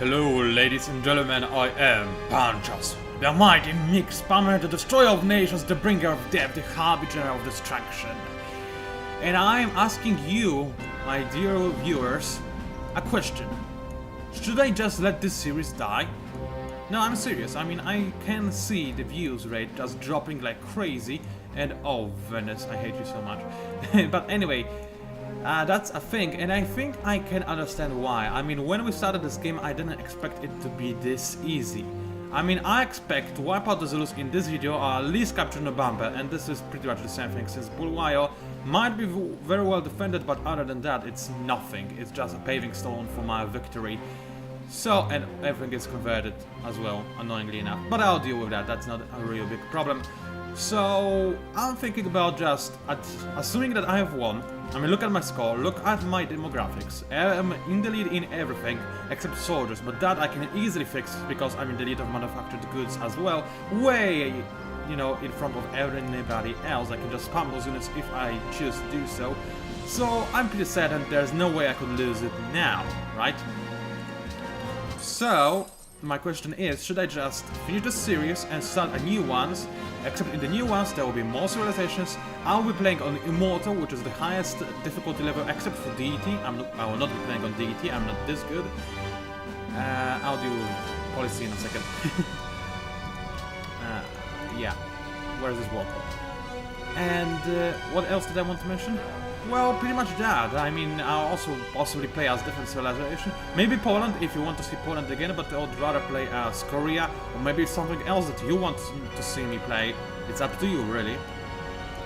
Hello, ladies and gentlemen, I am PANCZASU, the mighty mix spammer, the destroyer of nations, the bringer of death, the harbinger of destruction. And I am asking you, my dear viewers, a question. Should I just let this series die? No, I'm serious. I mean, I can see the views rate just dropping like crazy, and oh, Venice, I hate you so much. But anyway, that's a thing, and I think I can understand why. I mean, when we started this game, I didn't expect it to be this easy. I mean, I expect to wipe out the Zulus in this video or at least capture Nobamba, and this is pretty much the same thing, since Bulwayo might be very well defended, but other than that, it's nothing. It's just a paving stone for my victory. So, and everything is converted as well, annoyingly enough. But I'll deal with that, that's not a real big problem. So, I'm thinking about just assuming that I have won. I mean, look at my score, look at my demographics. I'm in the lead in everything except soldiers, but that I can easily fix because I'm in the lead of manufactured goods as well. Way, you know, in front of anybody else. I can just spam those units if I choose to do so. So, I'm pretty certain there's no way I could lose it now, right? So, my question is, should I just finish the series and start a new ones? Except in the new ones there will be more civilizations. I'll be playing on Immortal, which is the highest difficulty level except for Deity. I will not be playing on Deity, I'm not this good. I'll do policy in a second. Yeah, where's this wall? And what else did I want to mention? Well, pretty much that. I mean, I'll also possibly play as different civilization. Maybe Poland, if you want to see Poland again, but I would rather play as Korea, or maybe something else that you want to see me play. It's up to you, really.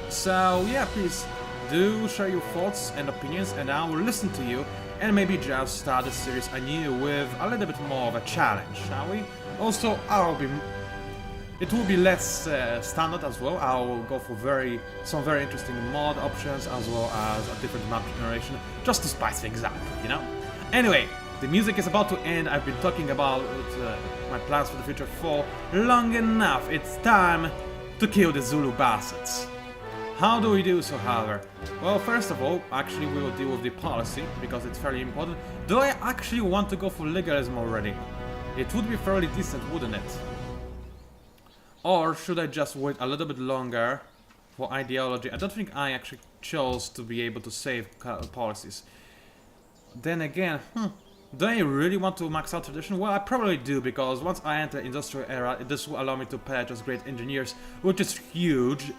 So, yeah, please do share your thoughts and opinions, and I will listen to you, and maybe just start the series anew with a little bit more of a challenge, shall we? Also, it will be less standard as well. I will go for some very interesting mod options as well as a different map generation, just to spice things up, you know? Anyway, the music is about to end. I've been talking about my plans for the future for long enough. It's time to kill the Zulu bastards. How do we do so, however? Well, first of all, actually we will deal with the policy, because it's fairly important. Do I actually want to go for legalism already? It would be fairly decent, wouldn't it? Or should I just wait a little bit longer for ideology? I don't think I actually chose to be able to save policies. Then again, do I really want to max out tradition? Well, I probably do, because once I enter industrial era, this will allow me to purchase great engineers, which is huge.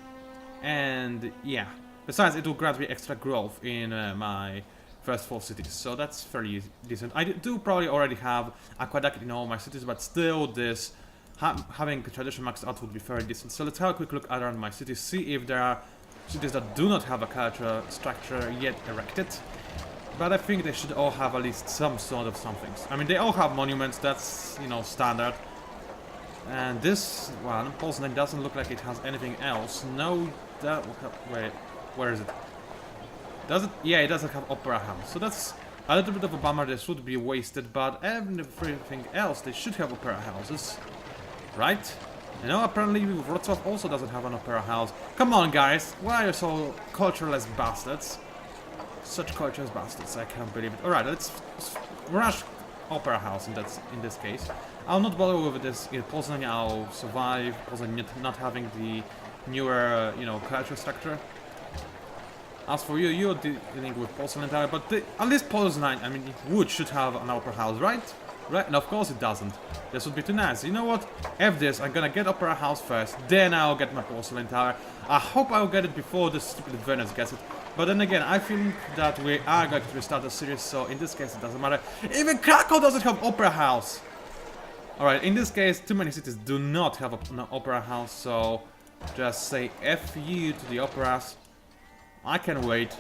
And yeah, besides it will grant me extra growth in my first 4 cities, so that's fairly decent. I do probably already have aqueduct in all my cities, but still this having tradition maxed out would be very decent. So let's have a quick look around my cities, see if there are cities that do not have a cultural structure yet erected. But I think they should all have at least some sort of somethings. I mean, they all have monuments, that's, you know, standard. And this one, Poznan, doesn't look like it has anything else. No, wait, where is it? Does it? Yeah, it doesn't have opera house. So that's a little bit of a bummer. This would be wasted, but everything else, they should have opera houses. Right? You know, apparently Wrocław also doesn't have an opera house. Come on, guys, why are you so cultureless bastards? Such cultureless bastards, I can't believe it. Alright, let's rush opera house in this case. I'll not bother with this in Poznań. I'll survive Poznań not having the newer, you know, cultural structure. As for you, you're dealing with Poznań entirely, but at least Poznań, I mean, it should have an opera house, right? Right, and of course it doesn't. This would be too nice. You know what? F this, I'm gonna get Opera House first, then I'll get my porcelain tower. I hope I'll get it before this stupid Venice gets it. But then again, I think that we are going to restart the series, so in this case it doesn't matter. Even Krakow doesn't have Opera House! Alright, in this case, too many cities do not have an Opera House, so just say F you to the operas. I can wait.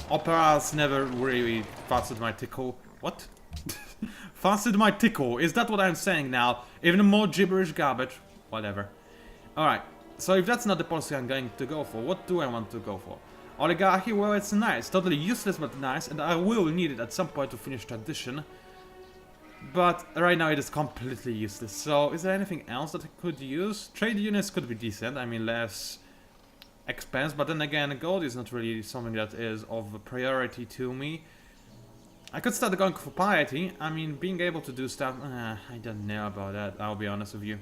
Operas never really fastened my tickle. What? Fastened my tickle, is that what I'm saying now? Even more gibberish garbage? Whatever. Alright, so if that's not the policy I'm going to go for, what do I want to go for? Oligarchy, well, it's nice, totally useless but nice, and I will need it at some point to finish tradition. But right now it is completely useless, so is there anything else that I could use? Trade units could be decent, I mean less expense, but then again, gold is not really something that is of priority to me. I could start going for piety. I mean, being able to do stuff... I don't know about that, I'll be honest with you.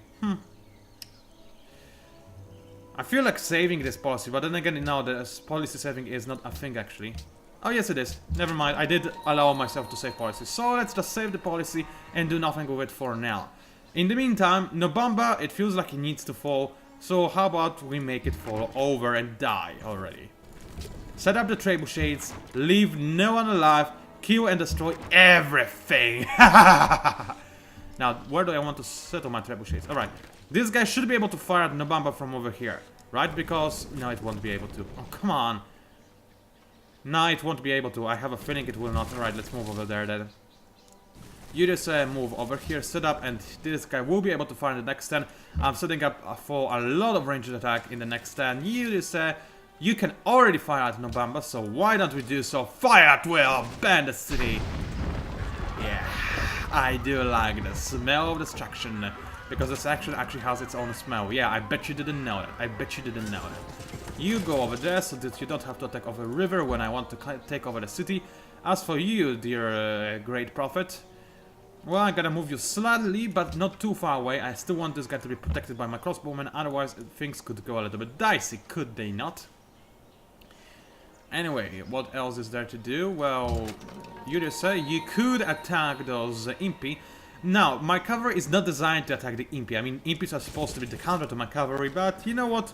I feel like saving this policy, but then again, no, the policy saving is not a thing, actually. Oh, yes, it is. Never mind, I did allow myself to save policy. So let's just save the policy and do nothing with it for now. In the meantime, Nobamba, it feels like it needs to fall. So how about we make it fall over and die already? Set up the trebuchets, leave no one alive, kill and destroy everything. Now, where do I want to settle my trebuchets? Alright, this guy should be able to fire at Nobamba from over here, right? Because, no, it won't be able to. Oh, come on. No, it won't be able to. I have a feeling it will not. Alright, let's move over there then. You just move over here, set up, and this guy will be able to fire in the next turn. I'm setting up for a lot of ranged attack in the next turn. You just you can already fire at Nobamba, so why don't we do so? Fire at will! Ban the city! Yeah, I do like the smell of destruction. Because this action actually has its own smell. Yeah, I bet you didn't know that. I bet you didn't know that. You go over there so that you don't have to attack over a river when I want to take over the city. As for you, dear great prophet, well, I'm gonna move you slightly, but not too far away. I still want this guy to be protected by my crossbowmen, otherwise things could go a little bit dicey, could they not? Anyway, what else is there to do? Well, you just say you could attack those Impi. Now, my cavalry is not designed to attack the Impi. I mean, Impis are supposed to be the counter to my cavalry, but you know what?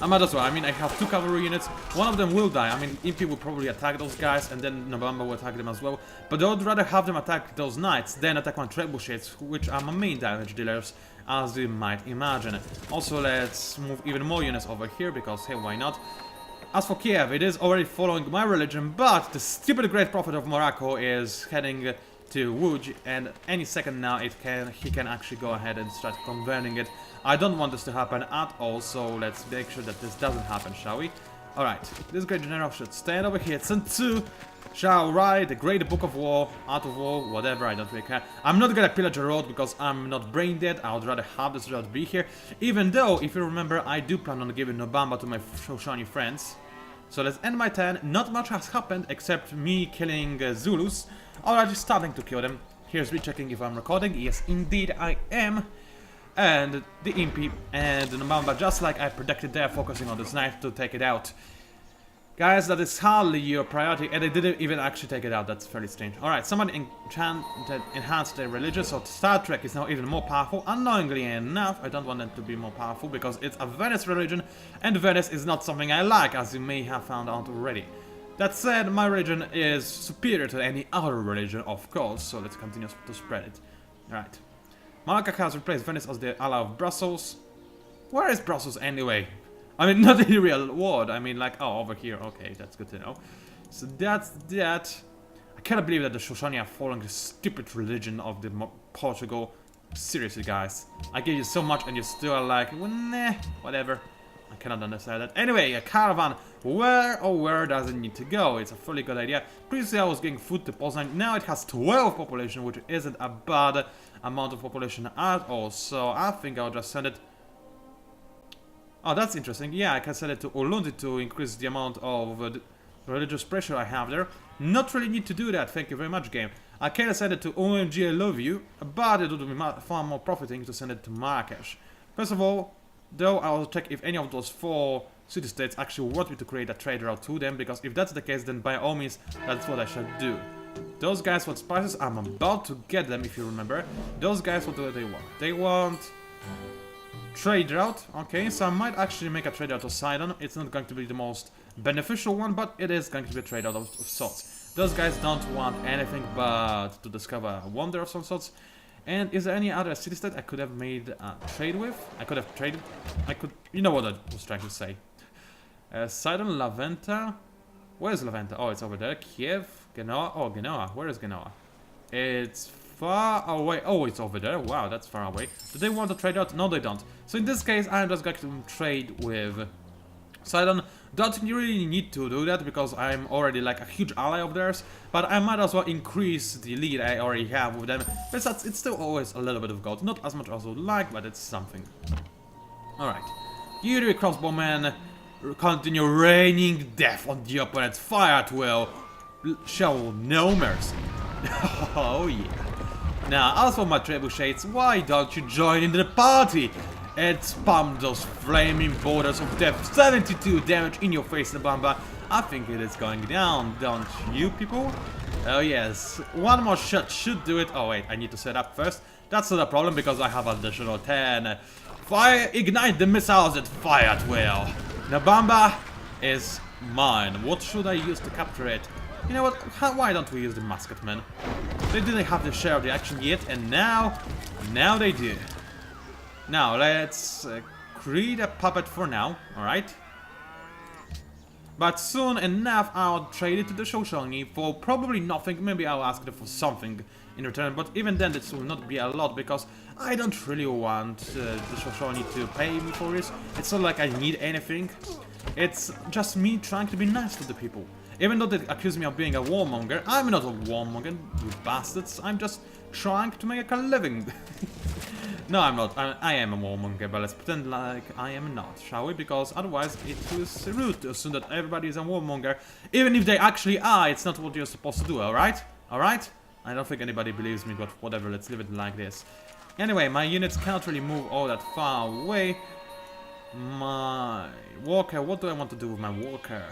I might as well. I mean, I have 2 cavalry units. One of them will die. I mean, Impi will probably attack those guys, and then Nobamba will attack them as well. But I would rather have them attack those knights than attack my trebuchets, which are my main damage dealers, as you might imagine. Also, let's move even more units over here, because hey, why not? As for Kiev, it is already following my religion, but the stupid great prophet of Morocco is heading to Wuj, and any second now he can actually go ahead and start converting it. I don't want this to happen at all, so let's make sure that this doesn't happen, shall we? Alright, this great general should stand over here. Sun Tzu shall write the great book of war, art of war, whatever, I don't really care. I'm not gonna pillage a road because I'm not brain dead. I would rather have this road be here, even though, if you remember, I do plan on giving Nobamba to my Shoshani friends. So let's end my turn. Not much has happened except me killing Zulus. Already starting to kill them. Here's rechecking if I'm recording. Yes, indeed I am. And the Impi and the Nobamba, just like I predicted, they're focusing on this knife to take it out. Guys, that is hardly your priority, and they didn't even actually take it out. That's fairly strange. Alright, someone enhanced their religion, so Star Trek is now even more powerful. Unknowingly enough, I don't want them to be more powerful because it's a Venice religion, and Venice is not something I like, as you may have found out already. That said, my religion is superior to any other religion, of course, so let's continue to spread it. Alright. Malacca has replaced Venice as the ally of Brussels. Where is Brussels anyway? I mean, not in the real world. I mean, like, oh, over here. Okay, that's good to know. So that's that. I cannot believe that the Shoshani are following the stupid religion of the Portugal. Seriously, guys. I gave you so much and you still are like, well, nah, whatever. I cannot understand that. Anyway, a caravan. Where does it need to go? It's a fully good idea. Previously, I was getting food to Poznan. Now it has 12 population, which isn't a bad amount of population at all. So I think I'll just send it. Oh, that's interesting. Yeah, I can send it to Ulundi to increase the amount of religious pressure I have there. Not really need to do that, thank you very much, game. I can send it to OMG I love you, but it would be far more profiting to send it to Marrakesh. First of all, though, I'll check if any of those 4 city-states actually want me to create a trade route to them, because if that's the case, then by all means, that's what I should do. Those guys want spices, I'm about to get them, if you remember. Those guys, what do they want? They want trade route. Okay, so I might actually make a trade route of Sidon. It's not going to be the most beneficial one, but it is going to be a trade route of sorts. Those guys don't want anything but to discover a wonder of some sorts. And is there any other city-state I could have made a trade with? I could have traded. You know what I was trying to say. Sidon, Laventa. Where is Laventa? Oh, it's over there. Kiev, Genoa. Oh, Genoa. Where is Genoa? It's far away. Oh, it's over there. Wow, that's far away. Do they want to trade out? No, they don't. So in this case, I'm just going to trade with Sidon. Don't really need to do that because I'm already like a huge ally of theirs. But I might as well increase the lead I already have with them. Besides, it's still always a little bit of gold. Not as much as I would like, but it's something. Alright. You, crossbowman, continue raining death on the opponent's fire at will. show no mercy. Oh yeah. Now, as for my trebuchets, why don't you join in the party and spam those flaming borders of death? 72 damage in your face, Nabamba. I think it is going down, don't you people? Oh yes, one more shot should do it. Oh wait, I need to set up first. That's not a problem because I have additional 10. Fire, ignite the missiles that fire at will. Nabamba is mine. What should I use to capture it? You know what, why don't we use the musketmen? They didn't have the share of the action yet, and now they do. Now, let's create a puppet for now, alright? But soon enough, I'll trade it to the Shoshone for probably nothing. Maybe I'll ask them for something in return, but even then this will not be a lot, because I don't really want the Shoshone to pay me for this. It's not like I need anything. It's just me trying to be nice to the people. Even though they accuse me of being a warmonger, I'm not a warmonger, you bastards. I'm just trying to make a living. No, I'm not. I am a warmonger, but let's pretend like I am not, shall we? Because otherwise it is rude to assume that everybody is a warmonger. Even if they actually are, it's not what you're supposed to do, alright? Alright? I don't think anybody believes me, but whatever, let's leave it like this. Anyway, my units can't really move all that far away. My walker, what do I want to do with my walker?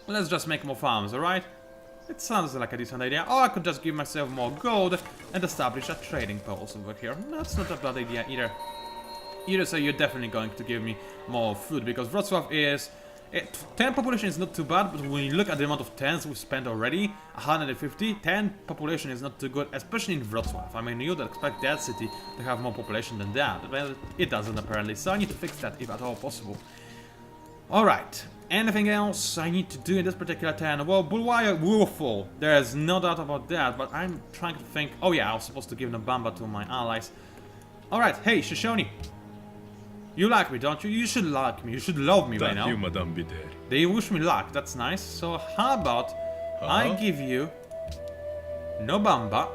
Let's just make more farms, alright? It sounds like a decent idea. Or I could just give myself more gold and establish a trading post over here. That's not a bad idea either. So you're definitely going to give me more food, because Wrocław is... 10 population is not too bad, but when you look at the amount of 10s we've spent already, 150, 10 population is not too good, especially in Wrocław. I mean, you'd expect that city to have more population than that, but it doesn't apparently, so I need to fix that if at all possible. Alright, anything else I need to do in this particular turn? Well, Bulwaya will fall, there is no doubt about that, but I'm trying to think... Oh yeah, I was supposed to give Nabamba to my allies. Alright, hey, Shoshone. You like me, don't you? You should like me, you should love me by now. Thank you, Madame Bider. They wish me luck, that's nice. So how about I give you Nobamba,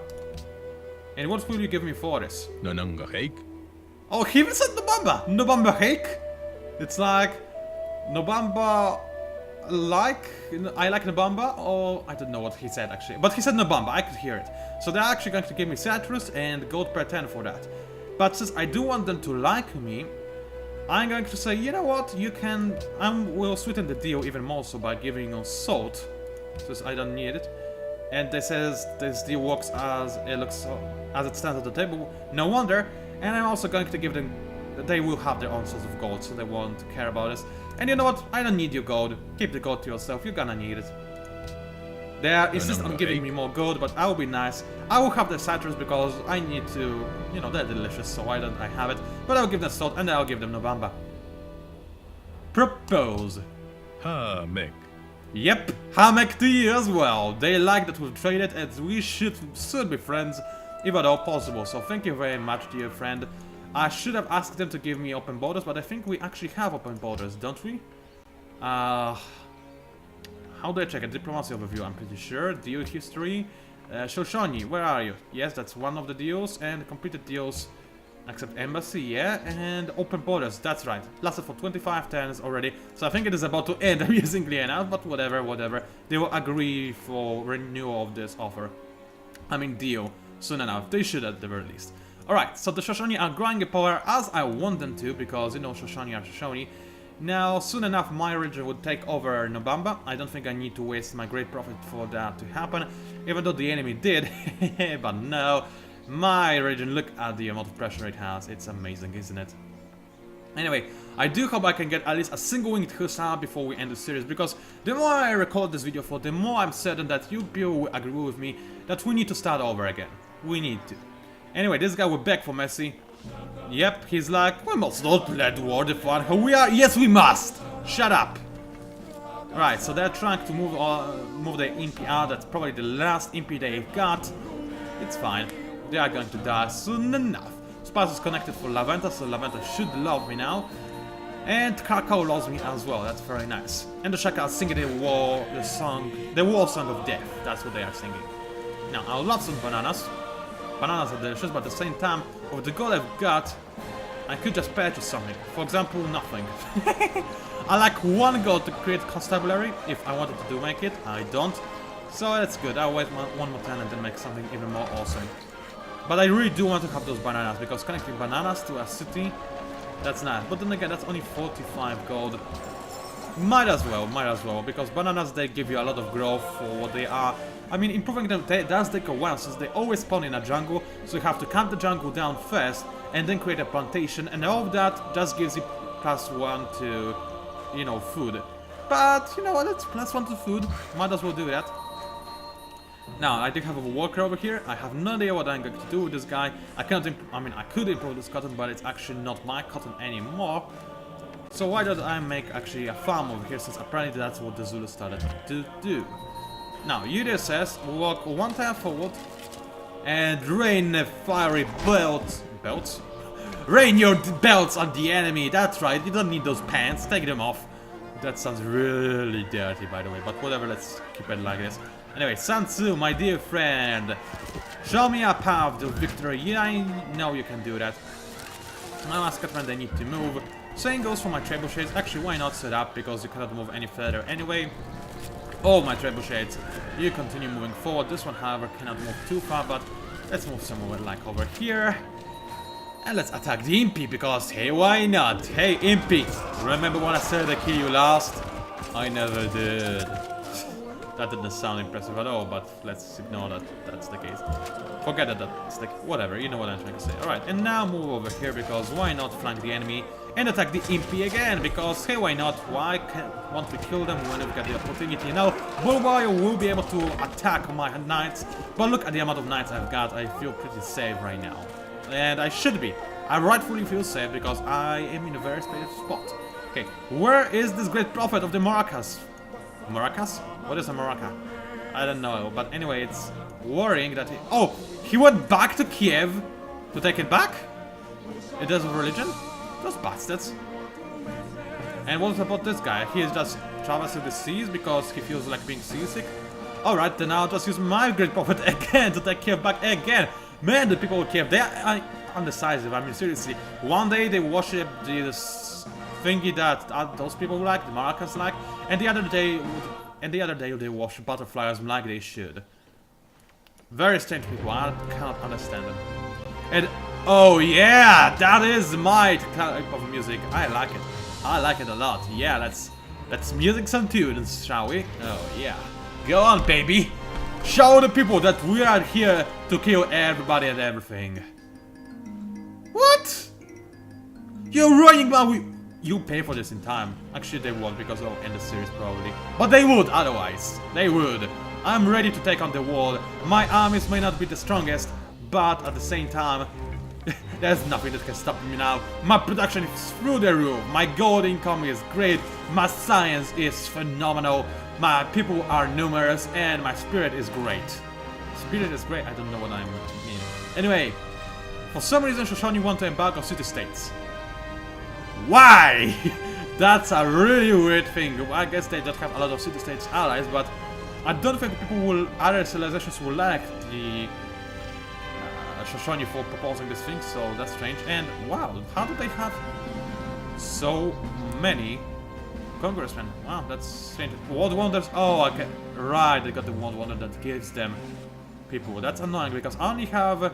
and what will you give me for this? Nananga Hake? Oh, he even said Nobamba! Nobamba Hake? It's like Nobamba like... I like Nobamba, or I don't know what he said actually. But he said Nobamba, I could hear it. So they're actually going to give me citrus and gold per 10 for that. But since I do want them to like me, I'm going to say, you know what, you can... we'll sweeten the deal even more so by giving you salt, since I don't need it. And this says this deal works as it stands at the table. No wonder. And I'm also going to give them... They will have their own source of gold, so they won't care about this. And you know what, I don't need your gold. Keep the gold to yourself, you're gonna need it. They insist on giving me more gold, but I will be nice. I will have the citrus because I need to, you know, they're delicious, so why don't I have it? But I'll give them salt and I'll give them Nobamba. Propose. Ha, Mek. Yep, Hamek to you as well. They like that we've traded and we should soon be friends, if at all possible. So thank you very much, dear friend. I should have asked them to give me open borders, but I think we actually have open borders, don't we? How do I check a diplomacy overview? I'm pretty sure. Deal history. Shoshone, where are you? Yes, that's one of the deals. And completed deals. Accept embassy, yeah. And open borders, that's right. Lasted for 25 turns already. So I think it is about to end amusingly enough. But whatever. They will agree for renewal of this offer. I mean deal. Soon enough. They should at the very least. Alright, so the Shoshone are growing in power as I want them to. Because, you know, Shoshone are Shoshone. Now, soon enough, my region would take over Nobamba. I don't think I need to waste my great profit for that to happen, even though the enemy did. But no, my region, look at the amount of pressure it has. It's amazing, isn't it? Anyway, I do hope I can get at least a single winged hussar before we end the series, because the more I record this video for, the more I'm certain that you people will agree with me that we need to start over again. We need to. Anyway, this guy will beg for mercy. Yep, he's like, we must not let war define who we are. Yes, we must! Shut up! Alright, so they're trying to move the MP out. That's probably the last MP they've got. It's fine. They are going to die soon enough. Spice is connected for Laventa, so Laventa should love me now. And Krakow loves me as well. That's very nice. And the Shaka are singing the war song of death. That's what they are singing. Now, I love some bananas. Bananas are delicious, but at the same time, with the gold I've got, I could just purchase something. For example, nothing. I like one gold to create constabulary, if I wanted to make it. I don't. So that's good. I'll wait one more turn and then make something even more awesome. But I really do want to have those bananas, because connecting bananas to a city, that's nice. But then again, that's only 45 gold. Might as well, because bananas, they give you a lot of growth for what they are. I mean, improving them does take a while, since they always spawn in a jungle, so you have to cut the jungle down first, and then create a plantation, and all of that just gives you +1 to, you know, food. But, you know what, it's +1 to food, might as well do that. Now, I do have a worker over here. I have no idea what I'm going to do with this guy. I could improve this cotton, but it's actually not my cotton anymore. So why don't I make actually a farm over here, since apparently that's what the Zulu started to do. Now, Yudia says, walk one time forward and rain fiery belts. Rain your belts on the enemy. That's right, you don't need those pants, take them off. That sounds really dirty, by the way, but whatever, let's keep it like this. Anyway, PANCZASU, my dear friend, show me a path to victory. Yeah, I know you can do that. My mascotmen, they need to move. Same goes for my trebuchets. Actually, why not set up, because you cannot move any further anyway. All my trebuchets, you continue moving forward. This one, however, cannot move too far, but let's move somewhere like over here. And let's attack the Impy, because hey, why not? Hey, Impy, remember when I said I'd kill you last? I never did. That didn't sound impressive at all, but let's ignore that that's the case. Forget that that's the... whatever, you know what I'm trying to say. Alright, and now move over here, because why not flank the enemy and attack the Impy again? Because hey, why not? Why can't we kill them when we've got the opportunity? Now, Bulwarrior will be able to attack my knights, but look at the amount of knights I've got. I feel pretty safe right now. And I should be. I rightfully feel safe, because I am in a very safe spot. Okay, where is this great prophet of the Maracas? Maracas? What is a maraca? I don't know, but anyway, it's worrying that he... oh! He went back to Kiev to take it back? It does with religion? Those bastards. And what about this guy? He is just traversing the seas because he feels like being seasick? Alright, then I'll just use my great prophet again to take Kiev back again. Man, the people of Kiev, they are undecisive. I mean, seriously. One day they worship this thingy that those people like, the Maracas like, and the other day they worship butterflies like they should. Very strange people. I cannot understand them. And oh yeah, that is my type of music. I like it. I like it a lot. Yeah, let's music some tunes, shall we? Oh yeah. Go on, baby. Show the people that we are here to kill everybody and everything. What? You're running while you pay for this in time. Actually, they won't, because they'll end the series probably. But they would otherwise. They would. I'm ready to take on the world. My armies may not be the strongest, but at the same time, there's nothing that can stop me now. My production is through the roof. My gold income is great. My science is phenomenal. My people are numerous, and my spirit is great. Spirit is great? I don't know what I mean. Anyway, for some reason, Shoshone want to embark on city-states. Why? That's a really weird thing. I guess they just have a lot of city-states allies, but I don't think other civilizations will like the Shoshone for proposing this thing, so that's strange. And wow, how do they have so many congressmen? Wow, that's strange. World Wonders. Oh, okay. Right, they got the World Wonder that gives them people. That's annoying, because I only have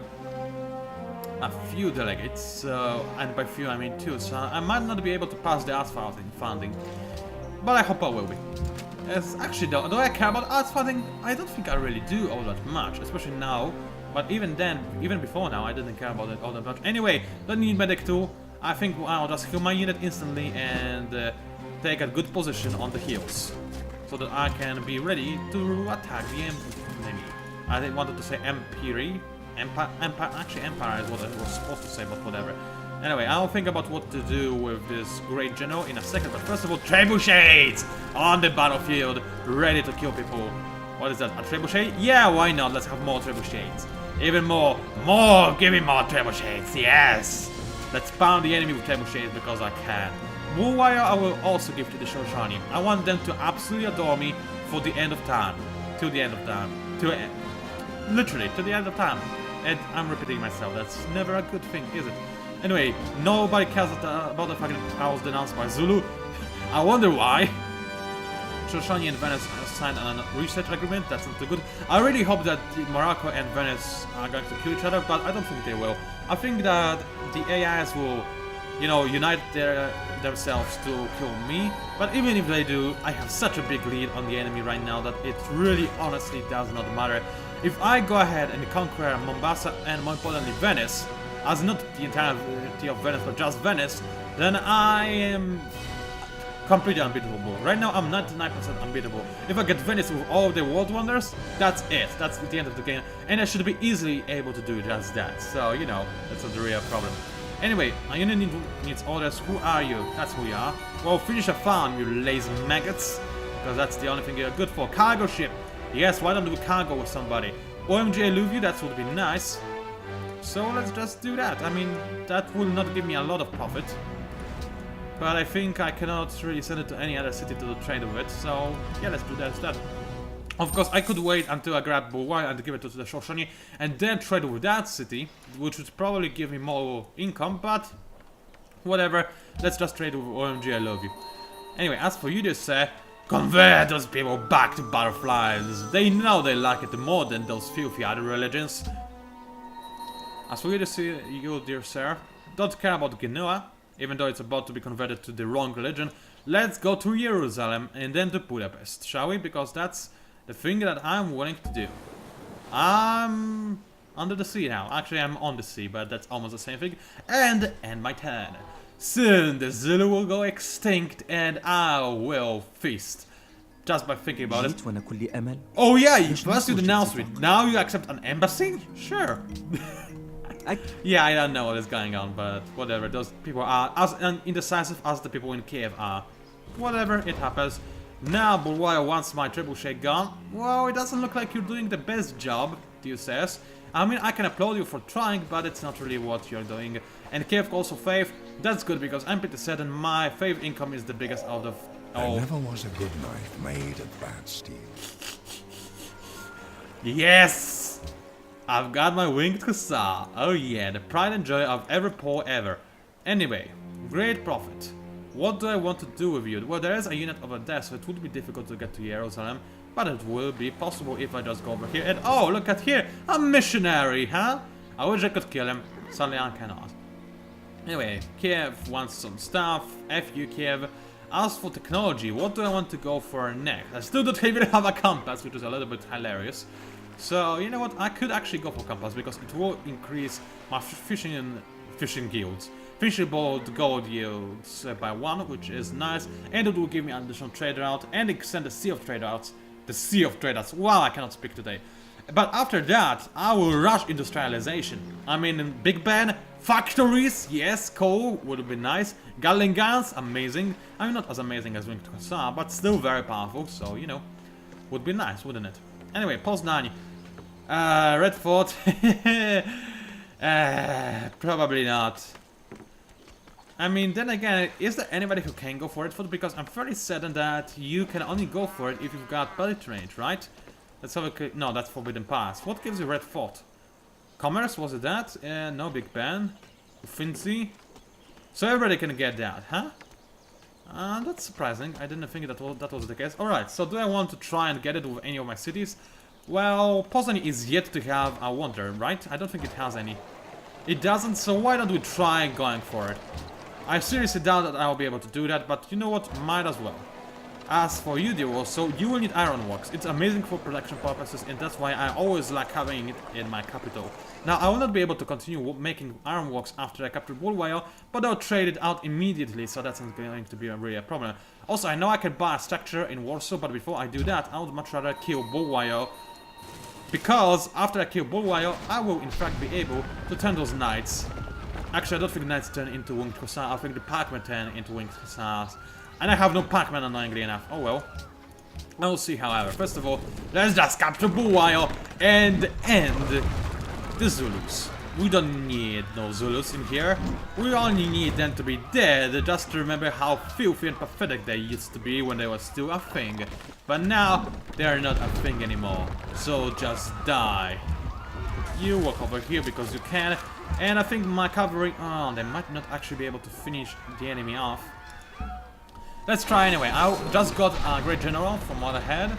a few delegates, and by few I mean 2, so I might not be able to pass the arts funding, but I hope I will be. Actually, do I care about arts funding? I don't think I really do all that much, especially now, but even then, even before now, I didn't care about it all that much. Anyway, don't need medic 2. I think I'll just heal my unit instantly and take a good position on the hills, so that I can be ready to attack the enemy. I wanted to say Empire. Actually, Empire is what I was supposed to say, but whatever. Anyway, I'll think about what to do with this great general in a second, but first of all, trebuchets on the battlefield, ready to kill people. What is that, a trebuchet? Yeah, why not? Let's have more trebuchets. Even more, give me more trebuchets, yes! Let's pound the enemy with trebuchets because I can. Bulwarrior I will also give to the Shoshone. I want them to absolutely adore me for the end of time. Till the end of time. Literally, to the end of time. And I'm repeating myself, that's never a good thing, is it? Anyway, nobody cares about the fact that I was denounced by Zulu. I wonder why. Shoshone and Venice signed a research agreement. That's not too good. I really hope that Morocco and Venice are going to kill each other, but I don't think they will. I think that the AIs will, you know, unite themselves to kill me. But even if they do, I have such a big lead on the enemy right now that it really honestly does not matter. If I go ahead and conquer Mombasa and more importantly Venice, as not the entirety of Venice but just Venice, then I am completely unbeatable. Right now I'm 99% unbeatable. If I get Venice with all of the world wonders, that's it. That's the end of the game. And I should be easily able to do just that. So, you know, that's not the real problem. Anyway, my unit needs orders. Who are you? That's who you are. Well, finish a farm, you lazy maggots. Because that's the only thing you're good for. Cargo ship. Yes, why don't we cargo with somebody? OMG, I love you, that would be nice. So let's just do that. I mean, that will not give me a lot of profit. But I think I cannot really send it to any other city to trade with it. So, yeah, let's do that instead. Of course, I could wait until I grab Bulgaria and give it to the Shoshone and then trade with that city, which would probably give me more income, but whatever. Let's just trade with OMG, I love you. Anyway, as for you, dear sir, convert those people back to butterflies. They know they like it more than those filthy other religions. As for you, dear sir, don't care about Genoa, even though it's about to be converted to the wrong religion. Let's go to Jerusalem and then to Budapest, shall we? Because that's the thing that I'm willing to do. I'm under the sea now. Actually, I'm on the sea, but that's almost the same thing. And end my turn. Soon the Zulu will go extinct and I will feast. Just by thinking about it. Oh yeah, you first you denounced me. Now you accept an embassy? Sure. Yeah, I don't know what is going on, but whatever. Those people are as indecisive as the people in Kiev are. Whatever, it happens. Now Bulgaria wants my trebuchet gone. Well, it doesn't look like you're doing the best job, Theo says. I mean, I can applaud you for trying, but it's not really what you're doing. And Kiev also faith. That's good because I'm pretty certain my faith income is the biggest out of all. There never was a good knife made of bad steel. Yes! I've got my winged hussar. Oh yeah, the pride and joy of every Pole ever. Anyway, great profit. What do I want to do with you? Well, there is a unit over there, so it would be difficult to get to Jerusalem. But it will be possible if I just go over here. And oh, look at here! A missionary, huh? I wish I could kill him. Sadly, I cannot. Anyway, Kiev wants some stuff. F you, Kiev. As for technology, what do I want to go for next? I still don't even have a compass, which is a little bit hilarious. So, you know what? I could actually go for compass because it will increase my fishing guilds. Fishable gold yields by 1, which is nice, and it will give me an additional trade route and extend the Sea of Trade Routes. The Sea of Trade Routes. Wow, I cannot speak today. But after that, I will rush industrialization. I mean, in Big Ben, factories, yes, coal would be nice. Gatling guns, amazing. I mean, not as amazing as Winged Hussar, but still very powerful, so, you know, would be nice, wouldn't it? Anyway, Poznań. Red Fort. Probably not. I mean, then again, is there anybody who can go for Red Fort? Because I'm fairly certain that you can only go for it if you've got pellet range, right? Let's have a quick... No, that's Forbidden Pass. What gives you Red Fort? Commerce, was it that? No, Big Ben. Finzi. So everybody can get that, huh? That's surprising. I didn't think that was the case. Alright, so do I want to try and get it with any of my cities? Well, Poznań is yet to have a wonder, right? I don't think it has any. It doesn't, so why don't we try going for it? I seriously doubt that I will be able to do that, but you know what? Might as well. As for you, dear, also, you will need ironworks. It's amazing for production purposes, and that's why I always like having it in my capital. Now, I will not be able to continue making ironworks after I capture Bulgaria, but I'll trade it out immediately, so that's not going to be really a problem. Also, I know I can buy a structure in Warsaw, but before I do that, I would much rather kill Bulgaria. Because after I kill Bulgaria, I will in fact be able to turn those knights. Actually, I don't think knights turn into winged hussars. I think the packmen turn into winged hussars. And I have no packmen, annoyingly enough. Oh well. I will see, however. First of all, let's just capture Bulgaria and end the Zulus. We don't need no Zulus in here. We only need them to be dead, just to remember how filthy and pathetic they used to be when they were still a thing. But now, they are not a thing anymore. So just die. You walk over here because you can. And I think my cavalry... Oh, they might not actually be able to finish the enemy off. Let's try anyway. I just got a great general from what I had.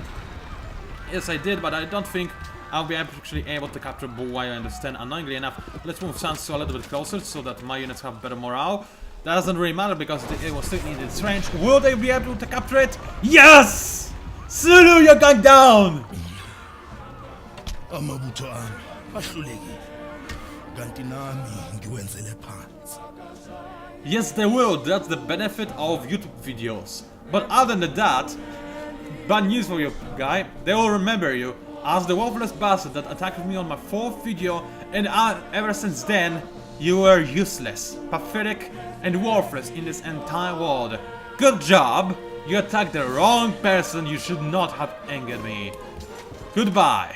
Yes, I did, but I don't think I'll be actually able to capture Bull, I understand. Annoyingly enough, let's move PANCZASU a little bit closer so that my units have better morale. That doesn't really matter because it was still in its range. Will they be able to capture it? Yes! Zulu, you're going down! Amabutho ami ahlulekile. Kanti nami ngiwenzele phansi. Yes, they will. That's the benefit of YouTube videos. But other than that, bad news for you, guy. They will remember you as the worthless bastard that attacked me on my 4th video, and ever since then, you were useless, pathetic, and worthless in this entire world. Good job! You attacked the wrong person. You should not have angered me. Goodbye.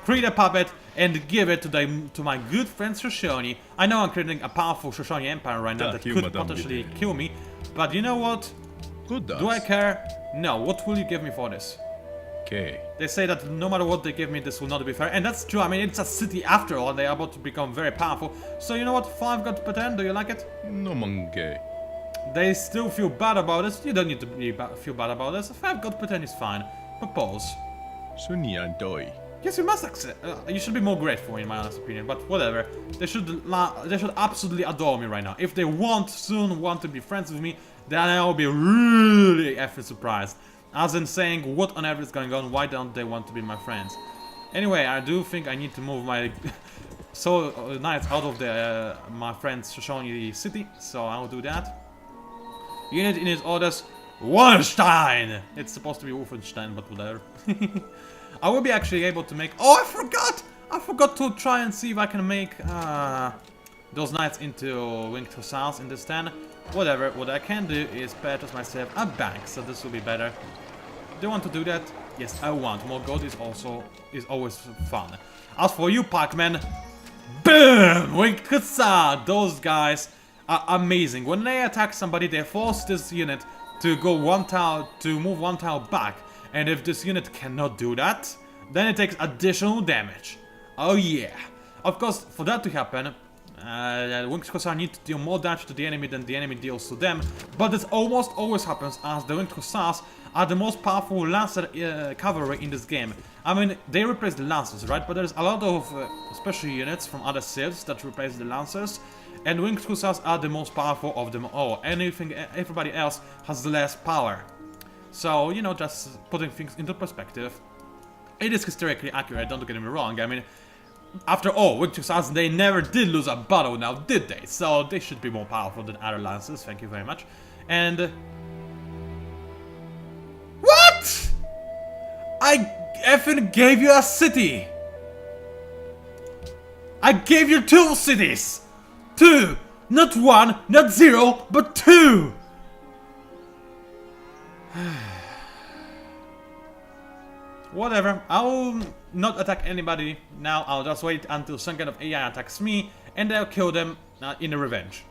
Create a puppet and give it to my good friend Shoshone. I know I'm creating a powerful Shoshone Empire right now that could potentially kill me, but you know what? Good does. Do I care? No. What will you give me for this? Okay. They say that no matter what they give me, this will not be fair, and that's true. I mean, it's a city after all. They are about to become very powerful. So you know what? 5 got pretend. Do you like it? No mange. They still feel bad about this. You don't need to feel bad about this. 5 got pretend is fine. Propose. Sunni andoi. Yes, you must accept. You should be more grateful, in my honest opinion. But whatever. They should absolutely adore me right now. If they soon want to be friends with me, then I will be really effing surprised. As in saying, what on earth is going on? Why don't they want to be my friends? Anyway, I do think I need to move my knights out of the my friend's Shoshone city, so I will do that. Unit in his orders, Wallenstein. It's supposed to be Wolfenstein, but whatever. I will be actually able to make. Oh, I forgot! I forgot to try and see if I can make those knights into winged hussars in this 10. Whatever. What I can do is purchase myself a bank, so this will be better. Do you want to do that? Yes, I want. More gold is always fun. As for you, Pac-Man, boom! Winged hussar. Those guys are amazing. When they attack somebody, they force this unit to go move 1 tile back. And if this unit cannot do that, then it takes additional damage. Oh yeah. Of course, for that to happen, Winged Hussars need to deal more damage to the enemy than the enemy deals to them. But this almost always happens as the Winged Hussars are the most powerful Lancer cavalry in this game. I mean, they replace the Lancers, right? But there's a lot of special units from other civs that replace the Lancers. And Winged Hussars are the most powerful of them all. Everybody else has less power. So, you know, just putting things into perspective. It is historically accurate, don't get me wrong. I mean, after all, Winged Hussars, they never did lose a battle now, did they? So, they should be more powerful than other Lancers, thank you very much. And... What?! I effing gave you a city! I gave you 2 cities! 2! Not 1, not 0, but 2! Whatever, I will not attack anybody now. I'll just wait until some kind of AI attacks me and I'll kill them in a revenge.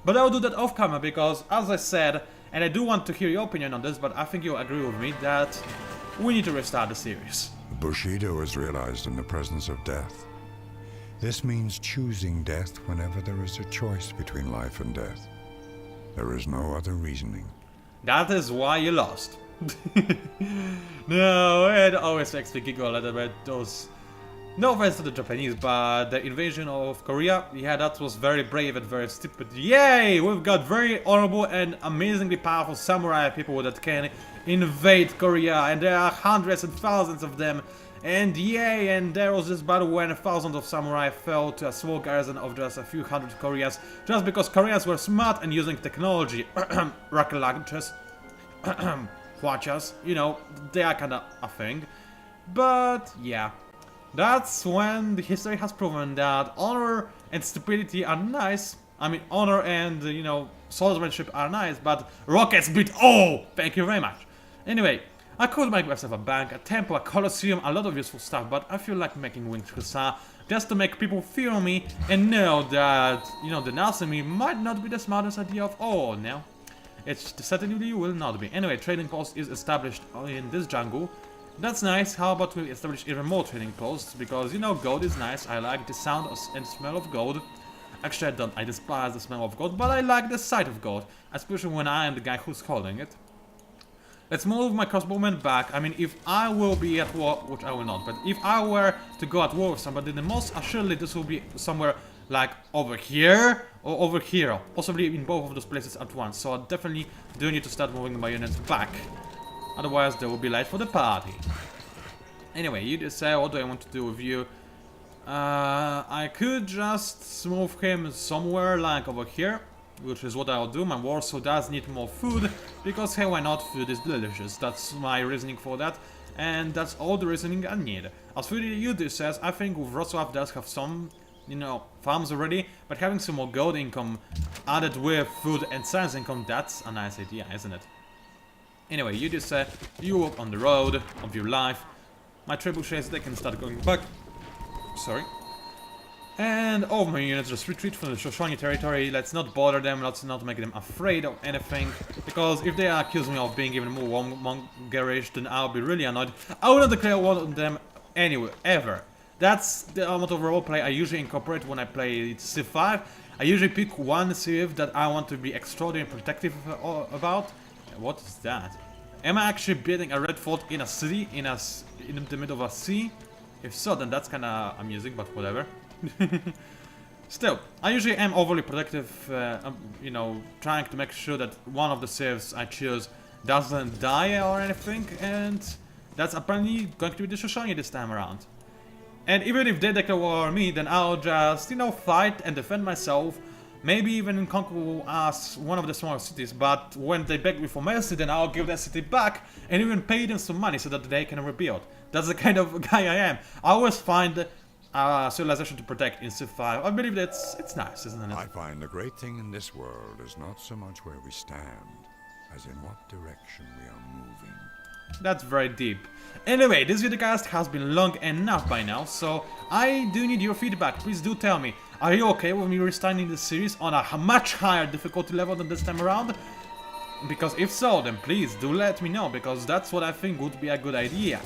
But I'll do that off camera because, as I said, and I do want to hear your opinion on this, but I think you'll agree with me that we need to restart the series. Bushido is realized in the presence of death. This means choosing death whenever there is a choice between life and death. There is no other reasoning. That is why you lost. No, it always makes me giggle a little bit. Those... No offense to the Japanese, but the invasion of Korea, yeah, that was very brave and very stupid. Yay! We've got very honorable and amazingly powerful samurai people that can invade Korea, and there are hundreds and thousands of them. And yay, and there was this battle when thousands of samurai fell to a small garrison of just a few hundred Koreans, just because Koreans were smart and using technology. Rocket launchers, Hwachas, you know, they are kinda a thing. But yeah, that's when the history has proven that honor and stupidity are nice. I mean, honor and, you know, swordsmanship are nice, but rockets beat all! Thank you very much. Anyway, I could make myself a bank, a temple, a coliseum, a lot of useful stuff, but I feel like making Winged Hussar just to make people fear me and know that, you know, denouncing me might not be the smartest idea of all now. It certainly will not be. Anyway, trading post is established in this jungle. That's nice. How about we establish even more trading posts? Because, you know, gold is nice. I like the sound and smell of gold. Actually, I don't. I despise the smell of gold, but I like the sight of gold. Especially when I am the guy who's holding it. Let's move my crossbowmen back. I mean, if I will be at war, which I will not, but if I were to go at war with somebody, then most assuredly this will be somewhere like over here or over here. Possibly in both of those places at once. So I definitely do need to start moving my units back. Otherwise, they will be late for the party. Anyway, you decide what do I want to do with you. I could just move him somewhere like over here, which is what I'll do. My Warsaw does need more food, because hey, why not? Food is delicious. That's my reasoning for that, and that's all the reasoning I need. As for the UD says, I think Wrocław does have some, you know, farms already, but having some more gold income added with food and science income, that's a nice idea, isn't it? Anyway, you just say, you walk on the road of your life. My trebuchets, they can start going back. Sorry. And all of my units just retreat from the Shoshone territory. Let's not bother them, let's not make them afraid of anything. Because if they accuse me of being even more mongerish, then I'll be really annoyed. I will not declare war on them anywhere, ever. That's the amount of roleplay I usually incorporate when I play Civ 5. I usually pick one Civ that I want to be extraordinarily protective about. What is that? Am I actually building a red fort in a city, in the middle of a sea? If so, then that's kinda amusing, but whatever. Still, I usually am overly protective, you know, trying to make sure that one of the civs I choose doesn't die or anything, and that's apparently going to be the Shoshone this time around. And even if they declare war on me, then I'll just, you know, fight and defend myself, maybe even conquer as one of the smaller cities, but when they beg me for mercy, then I'll give that city back and even pay them some money so that they can rebuild. That's the kind of guy I am. I always find civilization to protect in Civ 5. I believe that it's nice, isn't it? I find the great thing in this world is not so much where we stand, as in what direction we are moving. That's very deep. Anyway, this videocast has been long enough by now, so I do need your feedback. Please do tell me, are you okay with me restarting the series on a much higher difficulty level than this time around? Because if so, then please do let me know, because that's what I think would be a good idea.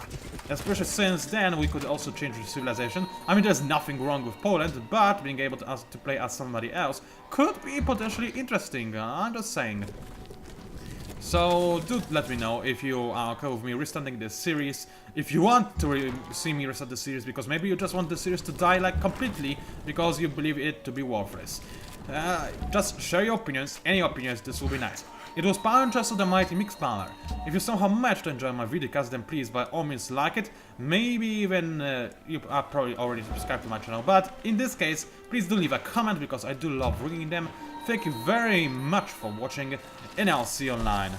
Especially since then we could also change the civilization. I mean, there's nothing wrong with Poland, but being able to play as somebody else could be potentially interesting, I'm just saying. So do let me know if you are okay with me restarting this series, if you want to see me restart the series, because maybe you just want the series to die like completely because you believe it to be worthless. Just share your opinions, any opinions, this will be nice. It was PANCZASU, the mighty mix power. If you somehow managed to enjoy my videocast, then please by all means like it. Maybe even you are probably already subscribed to my channel, but in this case, please do leave a comment because I do love reading them. Thank you very much for watching, and I'll see you online.